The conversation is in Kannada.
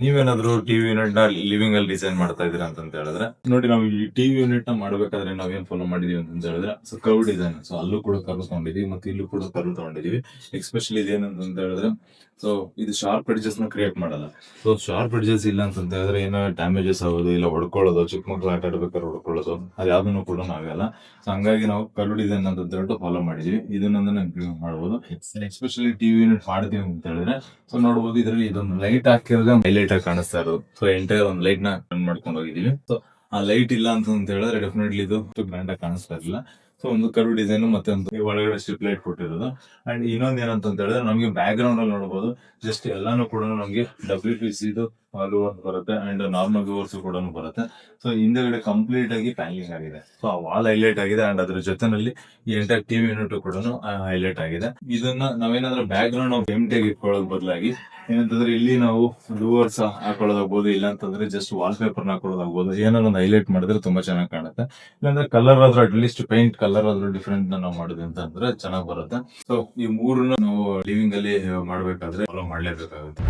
ನೀವೇನಾದ್ರೂ ಟಿವಿ ಯೂನಿಟ್ ನ ಲಿವಿಂಗ್ ಅಲ್ಲಿ ಡಿಸೈನ್ ಮಾಡ್ತಾ ಇದೀರಾ ಅಂತ ಹೇಳಿದ್ರೆ ನೋಡಿ, ನಾವು ಈ ಟಿವಿ ಯೂನಿಟ್ ನ ಮಾಡ್ಬೇಕಾದ್ರೆ ನಾವೇನ್ ಫಾಲೋ ಮಾಡಿದೀವಿ ಅಂತ ಹೇಳಿದ್ರೆ, ಸೊ ಕರ್ವ್ ಡಿಸೈನ್. ಸೊ ಅಲ್ಲೂ ಕೂಡ ಕರ್ವ್ ತಗೊಂಡಿದೀವಿ ಮತ್ತೆ ಇಲ್ಲೂ ಕೂಡ ಕರ್ವ್ ತಗೊಂಡಿದೀವಿ. ಎಸ್ಪೆಷಲಿ ಇದೇನಂತ ಹೇಳಿದ್ರೆ, ಸೊ ಇದು ಶಾರ್ಪ್ ಎಡ್ಜಸ್ ನ ಕ್ರಿಯೇಟ್ ಮಾಡಲ್ಲ. ಸೊ ಶಾರ್ಪ್ ಎಡ್ಜಸ್ ಇಲ್ಲ ಅಂತ ಹೇಳಿದ್ರೆ ಏನೋ ಡ್ಯಾಮೇಜಸ್ ಆಗೋದು, ಇಲ್ಲ ಹೊಡ್ಕೊಳ್ಳೋದು, ಚಿಕ್ಕ ಮಕ್ಳು ಆಟ ಆಡ್ಬೇಕಾದ್ರೆ ಹೊಡ್ಕೊಳ್ಳೋದು, ಅದು ಯಾವ್ದನ್ನು ಕೂಡ ಆಗಲ್ಲ. ಸೊ ಹಂಗಾಗಿ ನಾವು ಕರ್ವ್ ಡಿಸೈನ್ ಅಂತ ಹೇಳ್ಬಿಟ್ಟು ಫಾಲೋ ಮಾಡಿದೀವಿ. ಇದನ್ನ ಇಂಪ್ಲಿಮೆಂಟ್ ಮಾಡಬಹುದು. ಎಸ್ಪೆಷಲಿ ಟಿವಿ ಯೂನಿಟ್ ಮಾಡ್ತೀವಿ ಅಂತ ಹೇಳಿದ್ರೆ, ಸೊ ನೋಡಬಹುದು ಇದರಲ್ಲಿ ಇದೊಂದು ಲೈಟ್ ಹಾಕಿರೋದು ಹೈಲೈಟ್ ಆಗಿ ಕಾಣಿಸ್ತಾ ಇರೋದು. ಸೊ ಎಂಟೈರ್ ಒಂದು ಲೈಟ್ ನ ರನ್ ಮಾಡ್ಕೊಂಡು ಹೋಗಿದೀವಿ. ಸೊ ಆ ಲೈಟ್ ಇಲ್ಲ ಅಂತ ಹೇಳಿದ್ರೆ ಡೆಫಿನೆಟ್ಲಿ ಇದು ಗ್ರ್ಯಾಂಡ್ ಆಗಿ ಕಾಣಿಸ್ತಾ ಇರಲಿಲ್ಲ. ಸೊ ಒಂದು ಕರ್ವ್ ಡಿಸೈನ್ ಮತ್ತೆ ಒಂದು ಒಳಗಡೆ ಸ್ಟ್ರಿಪ್ ಲೈಟ್ ಕೊಟ್ಟಿರೋದು. ಅಂಡ್ ಇನ್ನೊಂದ್ ಏನಂತ ಹೇಳಿದ್ರೆ, ನಮಗೆ ಬ್ಯಾಕ್ ಗ್ರೌಂಡ್ ಅಲ್ಲಿ ನೋಡಬಹುದು ಜಸ್ಟ್ ಎಲ್ಲಾನು ಕೂಡ ನಮಗೆ WPC ಬರುತ್ತೆ ಅಂಡ್ ನಾರ್ಮಲ್ ವ್ಯೂವರ್ಸ್ ಕೂಡ ಬರುತ್ತೆ. ಸೊ ಹಿಂದೆಗಡೆ ಕಂಪ್ಲೀಟ್ ಆಗಿ ಪ್ಯಾನಿಂಗ್ ಆಗಿದೆ. ಸೊ ಆ ವಾಲ್ ಹೈಲೈಟ್ ಆಗಿದೆ ಅಂಡ್ ಅದ್ರ ಜೊತೆನಲ್ಲಿ ಈ ಎಂಟೈರ್ ಟಿವಿ ಯೂನಿಟ್ ಕೂಡ ಹೈಲೈಟ್ ಆಗಿದೆ. ಇದನ್ನ ನಾವೇನಾದ್ರೂ ಬ್ಯಾಕ್ ಗ್ರೌಂಡ್ ನಾವು ಎಂಟಿಯಾಗಿ ಇಟ್ಕೊಳ್ಳೋದ್ ಬದಲಾಗಿ ಏನಂತಂದ್ರೆ, ಇಲ್ಲಿ ನಾವು ಲೂವರ್ಸ್ ಹಾಕೊಳ್ಳೋದಾಗ್ಬೋದು, ಇಲ್ಲ ಅಂತಂದ್ರೆ ಜಸ್ಟ್ ವಾಲ್ ಪೇಪರ್ ಹಾಕೊಳ್ಳೋದಾಗ್ಬೋದು, ಏನಾದ್ರು ಒಂದು ಹೈಲೈಟ್ ಮಾಡಿದ್ರೆ ತುಂಬಾ ಚೆನ್ನಾಗಿ ಕಾಣುತ್ತೆ. ಇಲ್ಲಾಂದ್ರೆ ಕಲರ್ ಆದ್ರೂ ಅಟ್ಲೀಸ್ಟ್ ಪೇಂಟ್ ಕಲರ್ ಆದ್ರೂ ಡಿಫ್ರೆಂಟ್ ನಾವು ಮಾಡಿದ್ವಿ ಅಂತಂದ್ರೆ ಚೆನ್ನಾಗಿ ಬರುತ್ತೆ. ಸೊ ಈ ಮೂರನ್ನ ನಾವು ಲಿವಿಂಗ್ ಅಲ್ಲಿ ಮಾಡ್ಬೇಕಾದ್ರೆ ಫಾಲೋ ಮಾಡ್ಲೇಬೇಕಾಗುತ್ತೆ.